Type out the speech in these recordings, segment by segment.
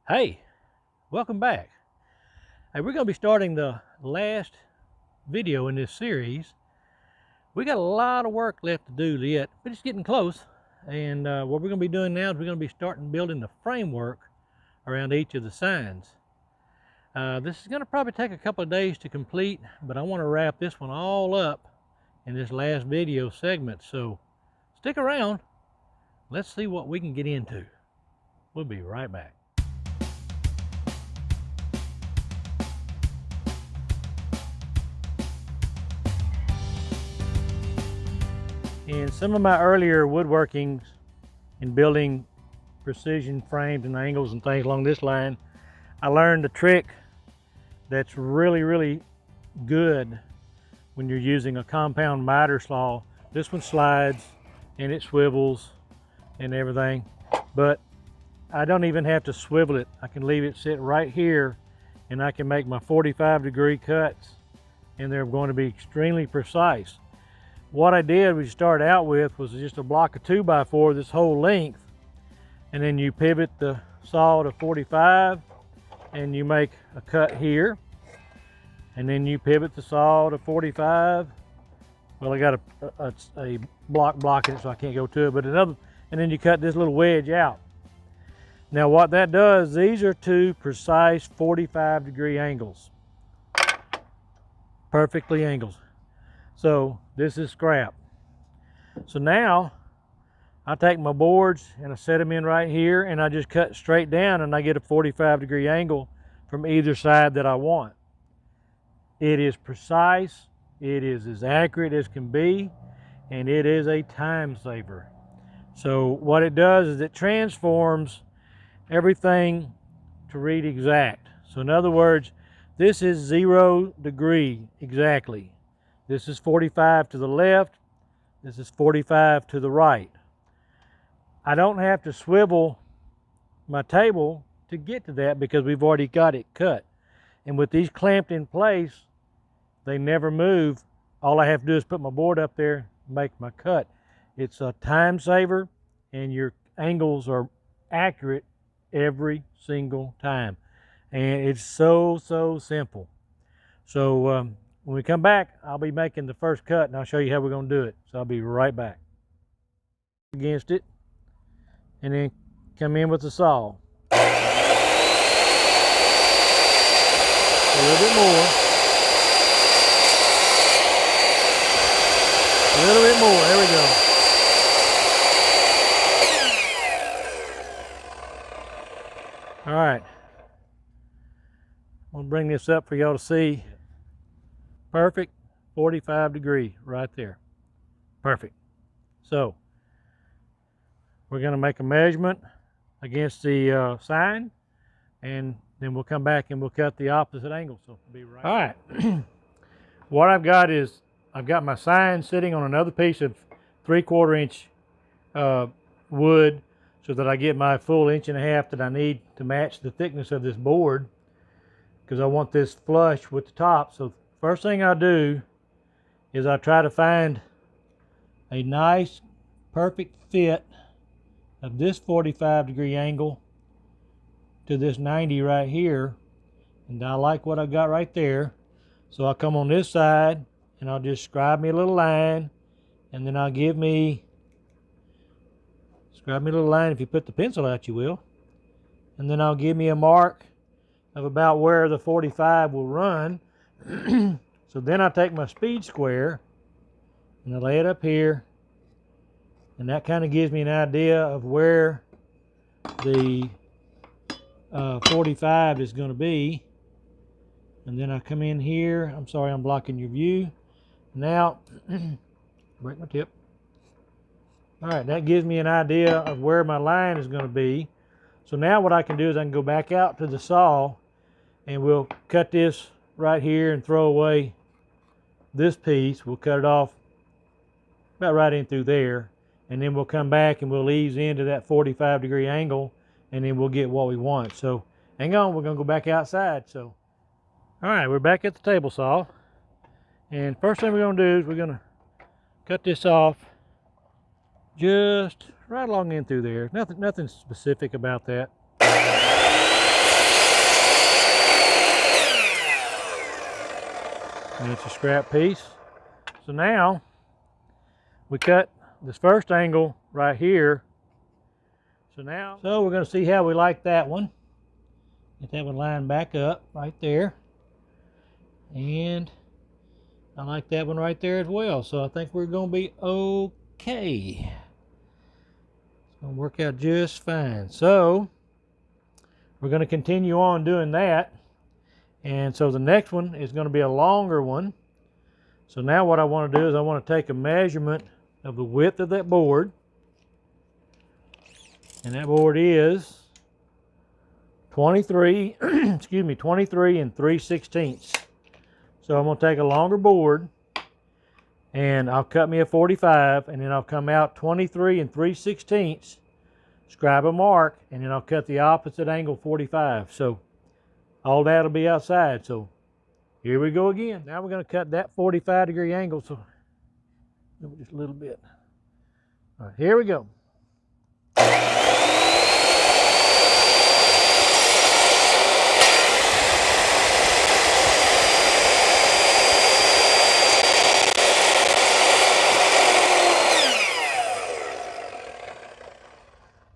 Hey, welcome back. Hey, we're going to be starting the last video in this series. We got a lot of work left to do yet, but it's getting close. And what we're going to be doing now is we're going to be starting building the framework around each of the signs. This is going to probably take a couple of days to complete, but I want to wrap this one all up in this last video segment. So stick around. Let's see what we can get into. We'll be right back. In some of my earlier woodworkings in building precision frames and angles and things along this line, I learned a trick that's really good when you're using a compound miter saw. This one slides and it swivels and everything, but I don't even have to swivel it. I can leave it sit right here and I can make my 45-degree cuts, and they're going to be extremely precise. What I did, we started out with, was just a block of 2x4 this whole length, and then you pivot the saw to 45 and you make a cut here, and then you pivot the saw to 45. Well, I got a block blocking it, so I can't go to it, but another, and then you cut this little wedge out. Now what that does, these are two precise 45-degree angles, perfectly angles. So this is scrap. So now I take my boards and I set them in right here, and I just cut straight down, and I get a 45-degree angle from either side that I want. It is precise, it is as accurate as can be, and it is a time saver. So what it does is it transforms everything to read exact. So in other words, this is 0 degree exactly. This is 45 to the left, this is 45 to the right. I don't have to swivel my table to get to that because we've already got it cut. And with these clamped in place, they never move. All I have to do is put my board up there, make my cut. It's a time saver, and your angles are accurate every single time. And it's so simple. So when we come back, I'll be making the first cut, and I'll show you how we're going to do it. So I'll be right back. Against it, and then come in with the saw. A little bit more. A little bit more. There we go. All right. I'm going to bring this up for y'all to see. Perfect 45-degree right there. Perfect. So we're going to make a measurement against the sign, and then we'll come back and we'll cut the opposite angle. So be right. All right. What I've got is I've got my sign sitting on another piece of 3/4 inch wood, so that I get my full 1.5 inches that I need to match the thickness of this board, because I want this flush with the top. So first thing I do is I try to find a nice perfect fit of this 45-degree angle to this 90 right here, and I like what I got right there. So I'll come on this side and I'll just scribe me a little line, and then I'll scribe me a little line. If you put the pencil out, you will. And then I'll give me a mark of about where the 45 will run. So then I take my speed square and I lay it up here, and that kind of gives me an idea of where the 45 is going to be. And then I come in here. I'm sorry, I'm blocking your view. Now, break my tip. All right, that gives me an idea of where my line is going to be. So now what I can do is I can go back out to the saw, and we'll cut this right here and throw away this piece. We'll cut it off about right in through there, and then we'll come back and we'll ease into that 45-degree angle, and then we'll get what we want. So hang on, we're going to go back outside. So all right, we're back at the table saw, and first thing we're going to do is we're going to cut this off just right along in through there. Nothing specific about that. and it's a scrap piece. So now we cut this first angle right here. So we're going to see how we like that one. Get that one lined back up right there. And I like that one right there as well. So I think we're going to be okay. It's going to work out just fine. So we're going to continue on doing that. And so the next one is going to be a longer one. So now what I want to do is I want to take a measurement of the width of that board. And that board is 23, excuse me, 23 and 3/16. So I'm going to take a longer board and I'll cut me a 45, and then I'll come out 23 and 3/16, scribe a mark, and then I'll cut the opposite angle 45. So all that'll be outside. So here we go again. Now we're going to cut that 45-degree angle. So just a little bit. All right, here we go.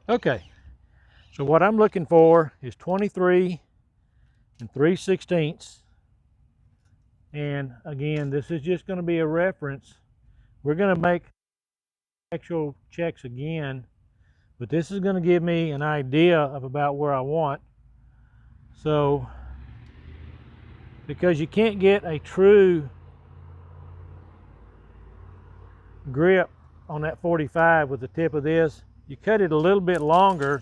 Okay, so what I'm looking for is 23 and 3/16. And again, this is just going to be a reference. We're going to make actual checks again, but this is going to give me an idea of about where I want. So, because you can't get a true grip on that 45 with the tip of this, you cut it a little bit longer,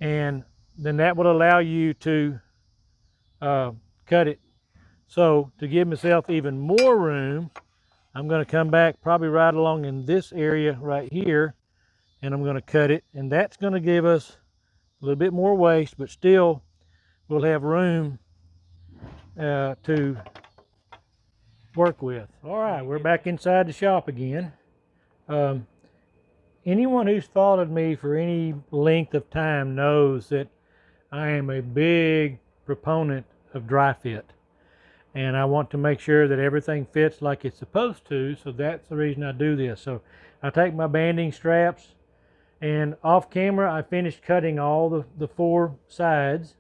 and then that will allow you to cut it. So to give myself even more room, I'm going to come back probably right along in this area right here, and I'm going to cut it, and that's going to give us a little bit more waste, but still we'll have room to work with. All right, we're back inside the shop again. Anyone who's followed me for any length of time knows that I am a big proponent of dry fit. And I want to make sure that everything fits like it's supposed to, so that's the reason I do this. So I take my banding straps, and off camera I finished cutting all the four sides,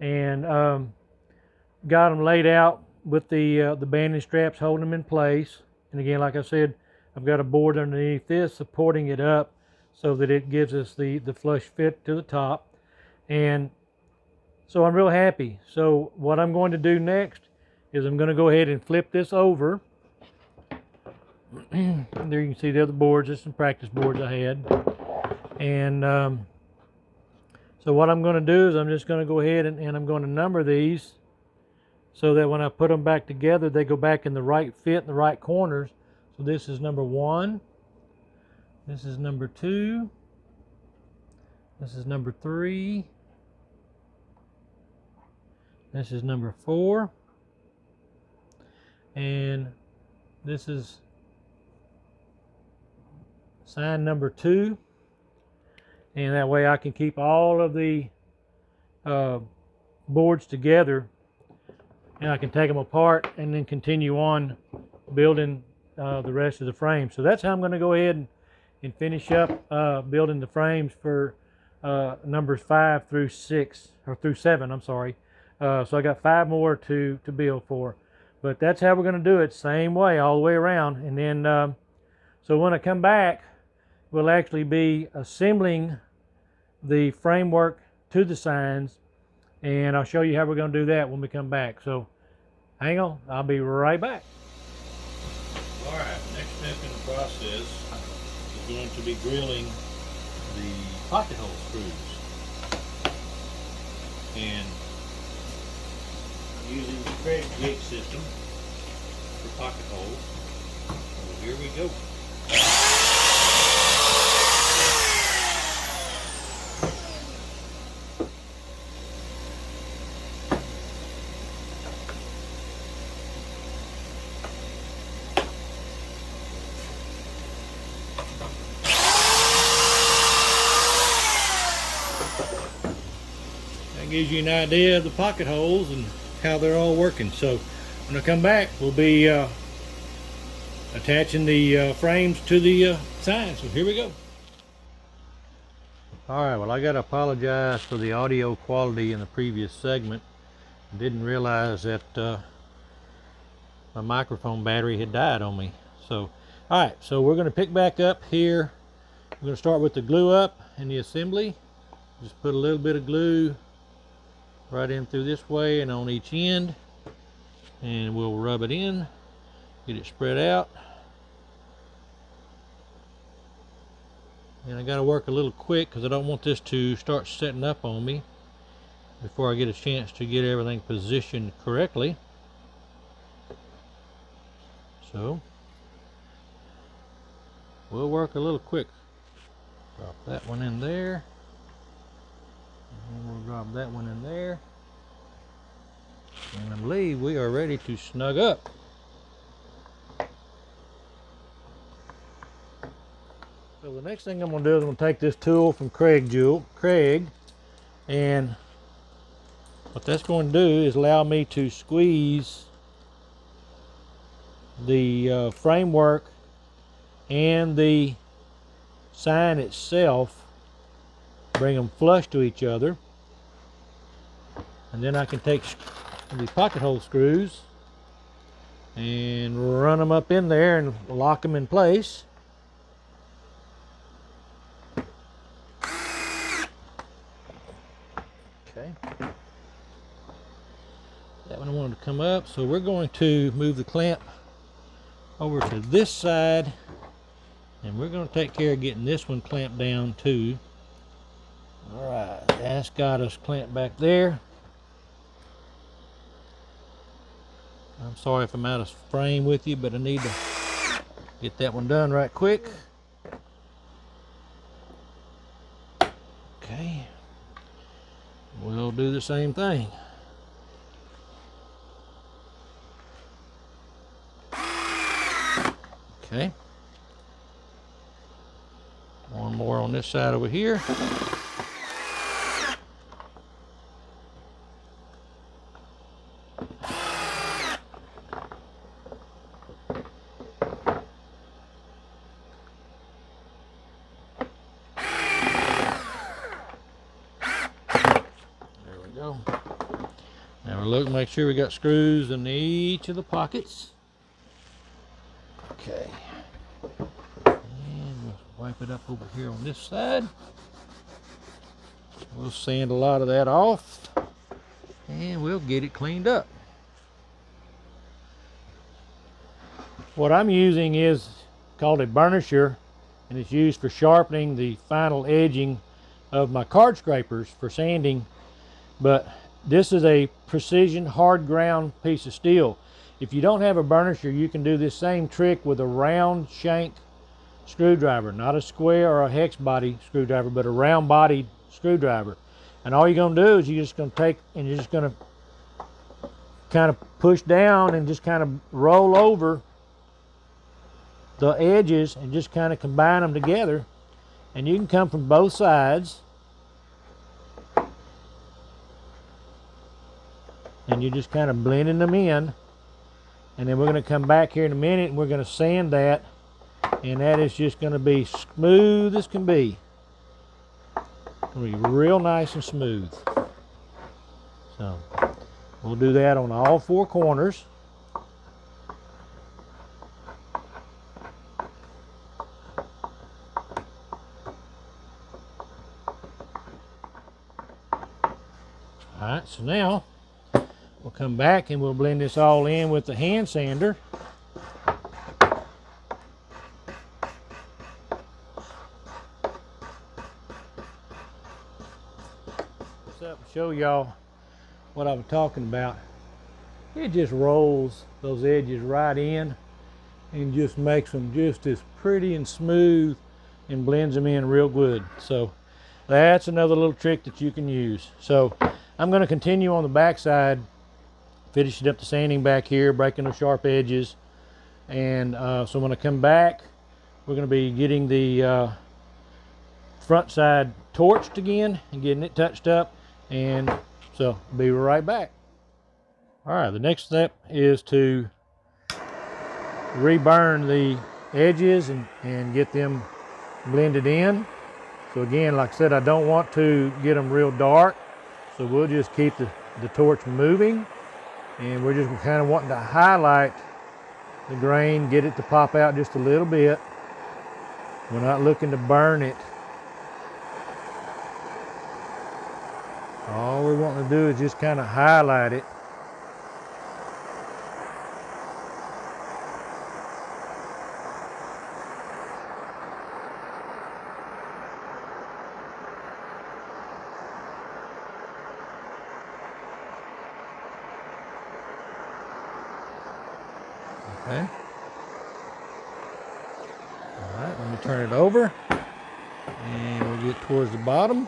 and got them laid out with the banding straps holding them in place. And again, like I said, I've got a board underneath this supporting it up so that it gives us the flush fit to the top. And so I'm real happy. So what I'm going to do next is I'm going to go ahead and flip this over. There you can see the other boards. There's some practice boards I had. And so what I'm going to do is I'm just going to go ahead and I'm going to number these so that when I put them back together, they go back in the right fit in the right corners. So this is number 1. This is number 2. This is number 3. This is number 4. And this is sign number 2. And that way I can keep all of the boards together, and I can take them apart and then continue on building the rest of the frame. So that's how I'm going to go ahead and finish up building the frames for numbers 5 through 6, or through 7, I'm sorry. So I got 5 more to build for. But that's how we're going to do it, same way all the way around. And then, so when I come back, we'll actually be assembling the framework to the signs, and I'll show you how we're going to do that when we come back. So hang on, I'll be right back. All right, next step in the process is going to be drilling the pocket hole screws. And I'm using the Cleat jig system for pocket holes. So here we go. Gives you an idea of the pocket holes and how they're all working. So when I come back, we'll be attaching the frames to the sign. So here we go. Alright, well, I gotta apologize for the audio quality in the previous segment. I didn't realize that my microphone battery had died on me. So, alright, so we're gonna pick back up here. We're gonna start with the glue up and the assembly. Just put a little bit of glue right in through this way and on each end, and we'll rub it in, get it spread out. And I got to work a little quick because I don't want this to start setting up on me before I get a chance to get everything positioned correctly. So we'll work a little quick. Drop that one in there, and we'll drop that one in there, and I believe we are ready to snug up. So the next thing I'm going to do is I'm going to take this tool from Craig, and what that's going to do is allow me to squeeze the framework and the sign itself, bring them flush to each other, and then I can take the pocket hole screws and run them up in there and lock them in place. Okay, that one I wanted to come up, so we're going to move the clamp over to this side, and we're going to take care of getting this one clamped down too. Alright, that's got us clamped back there. I'm sorry if I'm out of frame with you, but I need to get that one done right quick. Okay, we'll do the same thing. Okay, one more on this side over here. There we go. Now we're looking, make sure we got screws in each of the pockets. Okay, and we'll wipe it up over here on this side. We'll sand a lot of that off, and we'll get it cleaned up. What I'm using is called a Burnisher, and it's used for sharpening the final edging of my card scrapers for sanding. But this is a precision hard ground piece of steel. If you don't have a burnisher, you can do this same trick with a round shank screwdriver, not a square or a hex body screwdriver, but a round bodied screwdriver. And all you're going to do is you're just going to take and you're just going to kind of push down and just kind of roll over the edges and just kind of combine them together. And you can come from both sides, and you're just kind of blending them in. And then we're going to come back here in a minute and we're going to sand that, and that is just going to be smooth as can be. It's going to be real nice and smooth. So we'll do that on all four corners. Alright, so now we'll come back and we'll blend this all in with the hand sander. Up and show y'all what I was talking about. It just rolls those edges right in and just makes them just as pretty and smooth and blends them in real good. So that's another little trick that you can use. So I'm going to continue on the back side, finishing up the sanding back here, breaking the sharp edges. And so when I come back, we're going to be getting the front side torched again and getting it touched up. And so be right back. All right, the next step is to reburn the edges and get them blended in. So again, like I said, I don't want to get them real dark, so we'll just keep the torch moving, and we're just kind of wanting to highlight the grain, get it to pop out just a little bit. We're not looking to burn it. All we're wanting to do is just kind of highlight it. Okay. All right, let me turn it over and we'll get towards the bottom.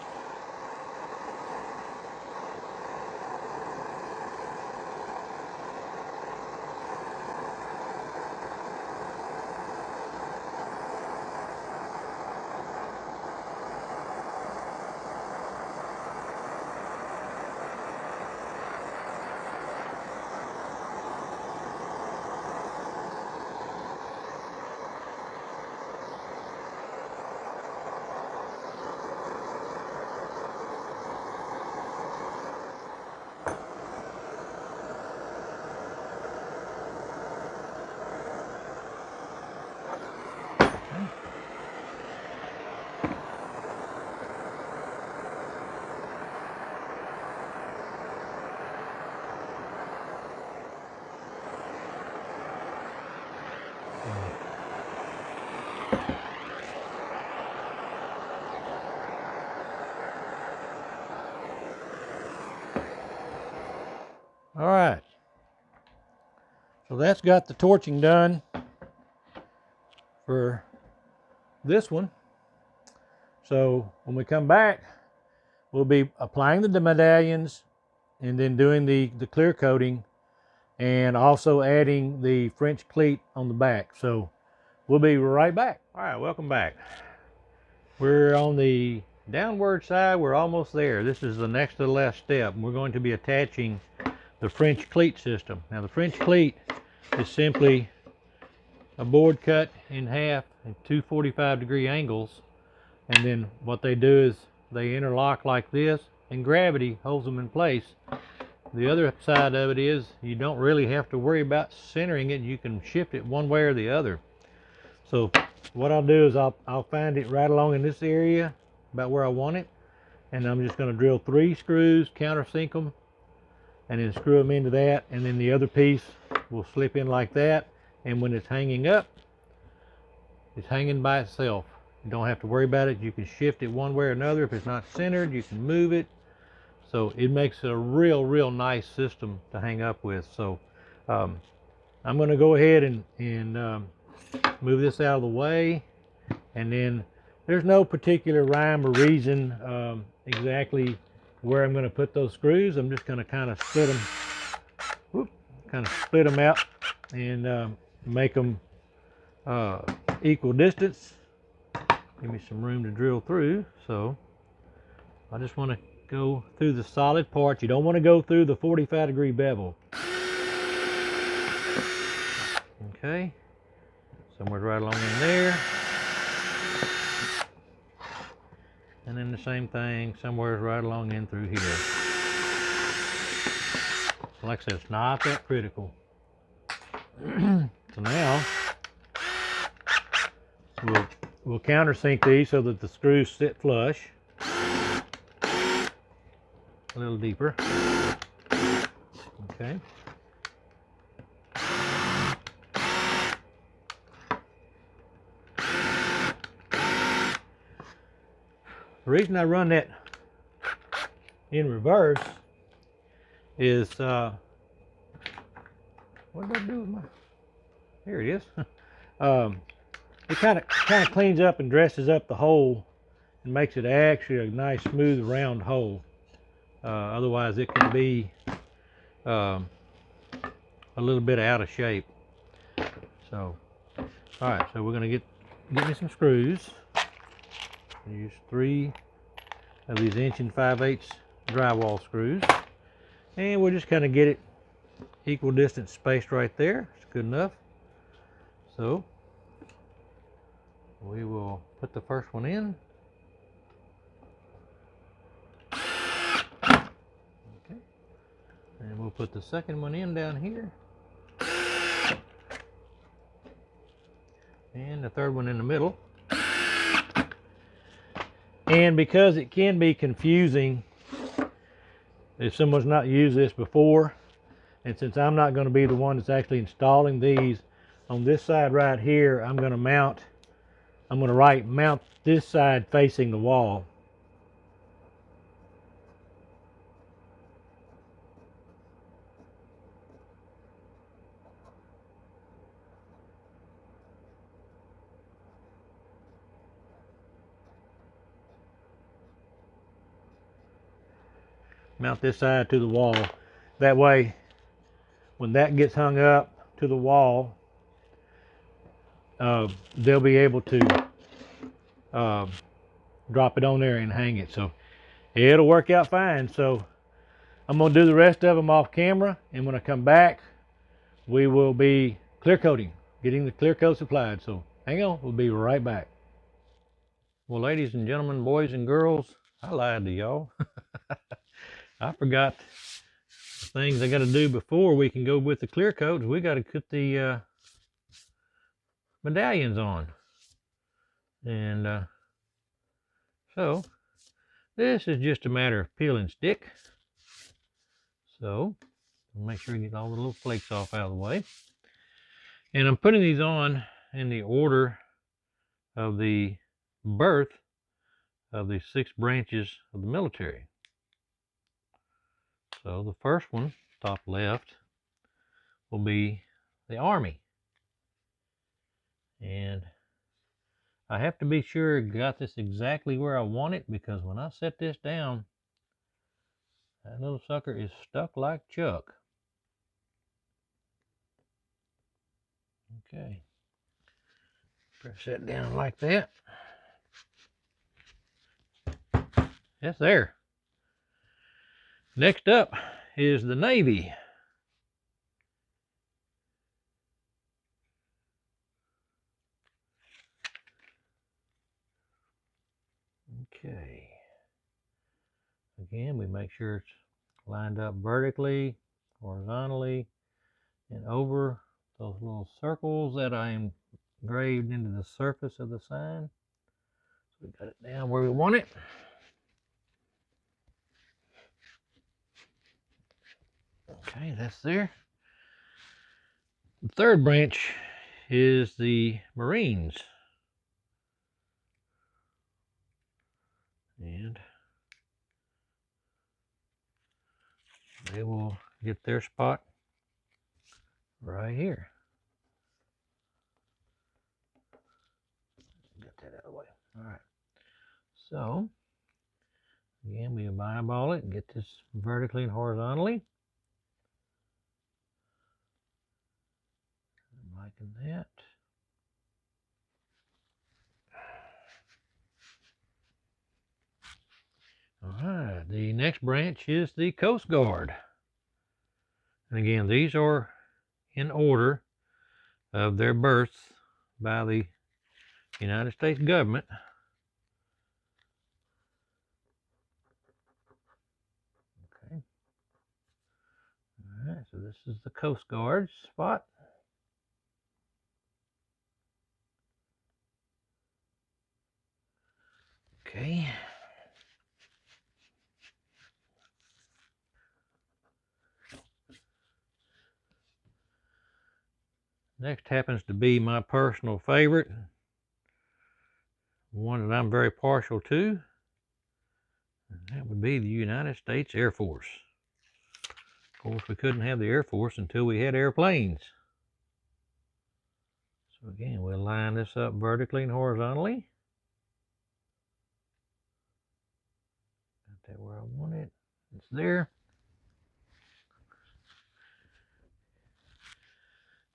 All right, so that's got the torching done for this one. So when we come back, we'll be applying the medallions and then doing the clear coating and also adding the French cleat on the back. So we'll be right back. All right, welcome back. We're on the downward side. We're almost there. This is the next to the last step. We're going to be attaching the French cleat system. Now the French cleat is simply a board cut in half at two 45-degree angles, and then what they do is they interlock like this, and gravity holds them in place. The other side of it is you don't really have to worry about centering it. You can shift it one way or the other. So what I'll do is I'll find it right along in this area about where I want it, and I'm just going to drill 3 screws, countersink them, and then screw them into that, and then the other piece will slip in like that, and when it's hanging up, it's hanging by itself. You don't have to worry about it. You can shift it one way or another. If it's not centered, you can move it. So it makes it a real nice system to hang up with. So I'm going to go ahead and move this out of the way, and then there's no particular rhyme or reason exactly where I'm going to put those screws. I'm just going to kind of split them out and make them equal distance. Give me some room to drill through. So I just want to go through the solid parts. You don't want to go through the 45-degree bevel. Okay, somewhere right along in there. And then the same thing, somewhere right along in through here. Like I said, it's not that critical. So now, we'll countersink these so that the screws sit flush. A little deeper. Okay. The reason I run that in reverse is, what did I do with my, here it is. It kind of cleans up and dresses up the hole and makes it actually a nice smooth round hole. Otherwise it can be a little bit out of shape. So, all right, so we're gonna get me some screws. Use 3 of these 1 5/8" drywall screws, and we'll just kind of get it equal distance spaced right there. It's good enough. So we will put the first one in. Okay. And we'll put the second one in down here. And the third one in the middle. And because it can be confusing if someone's not used this before, and since I'm not going to be the one that's actually installing these, on this side right here, I'm going to mount this side facing the wall. Mount this side to the wall. That way, when that gets hung up to the wall, they'll be able to drop it on there and hang it. So it'll work out fine. So I'm going to do the rest of them off camera, and when I come back, we will be clear coating, getting the clear coat applied. So hang on, we'll be right back. Well, ladies and gentlemen, boys and girls, I lied to y'all. I forgot the things I got to do before we can go with the clear coats. We got to put the medallions on. And so this is just a matter of peel and stick. So make sure you get all the little flakes off out of the way. And I'm putting these on in the order of the birth of the 6 branches of the military. So the first one, top left, will be the Army. And I have to be sure I got this exactly where I want it, because when I set this down, that little sucker is stuck like Chuck. Okay. Press that down like that. That's there. Next up is the Navy. Okay. Again, we make sure it's lined up vertically, horizontally, and over those little circles that I engraved into the surface of the sign. So we got it down where we want it. Okay, that's there. The third branch is the Marines. And they will get their spot right here. Get that out of the way. All right. So, again, we eyeball it and get this vertically and horizontally. I'm liking that. All right, the next branch is the Coast Guard. And again, these are in order of their births by the United States government. Okay. All right, so this is the Coast Guard spot. Okay. Next happens to be my personal favorite, one that I'm very partial to, and that would be the United States Air Force. Of course, we couldn't have the Air Force until we had airplanes. So again, we'll line this up vertically and horizontally. Got that where I want it. It's there.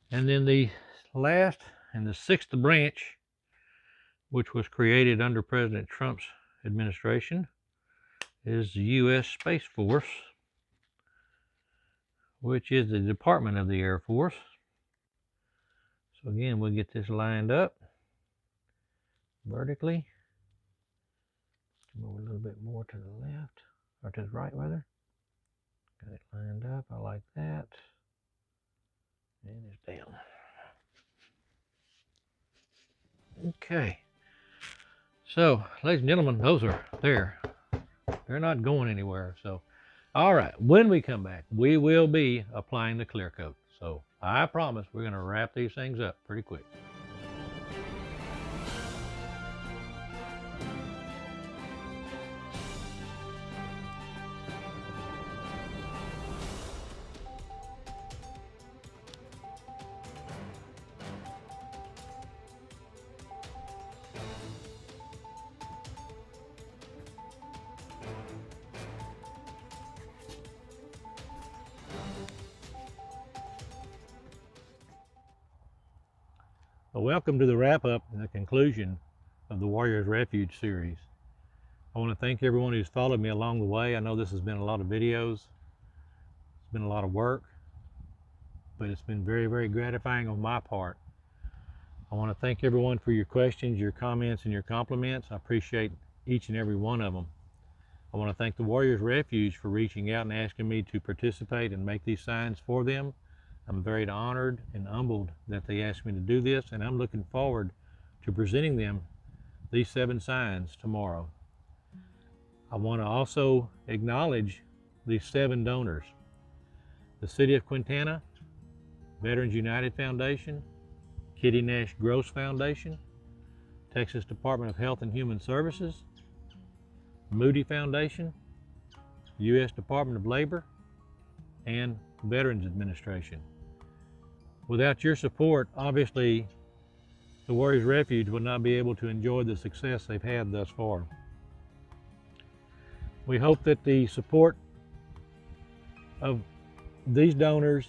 And then the last and the 6th branch, which was created under President Trump's administration, is the U.S. Space Force, which is the Department of the Air Force. So again, we'll get this lined up vertically. Move a little bit more to the left, or to the right rather. Got it lined up, I like that. And it's down. Okay. So, ladies and gentlemen, those are there. They're not going anywhere. So, all right, when we come back, we will be applying the clear coat. So, I promise we're going to wrap these things up pretty quick. Well, welcome to the wrap-up and the conclusion of the Warriors Refuge series. I want to thank everyone who's followed me along the way. I know this has been a lot of videos. It's been a lot of work, but it's been very, very gratifying on my part. I want to thank everyone for your questions, your comments, and your compliments. I appreciate each and every one of them. I want to thank the Warriors Refuge for reaching out and asking me to participate and make these signs for them. I'm very honored and humbled that they asked me to do this, and I'm looking forward to presenting them these 7 signs tomorrow. I want to also acknowledge these 7 donors: the City of Quintana, Veterans United Foundation, Kitty Nash Gross Foundation, Texas Department of Health and Human Services, Moody Foundation, U.S. Department of Labor, and Veterans Administration. Without your support, obviously, the Warriors Refuge would not be able to enjoy the success they've had thus far. We hope that the support of these donors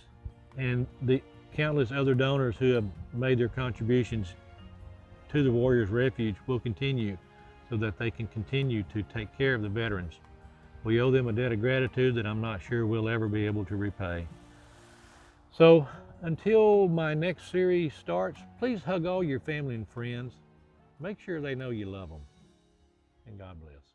and the countless other donors who have made their contributions to the Warriors Refuge will continue, so that they can continue to take care of the veterans. We owe them a debt of gratitude that I'm not sure we'll ever be able to repay. So until my next series starts, please hug all your family and friends. Make sure they know you love them. And God bless.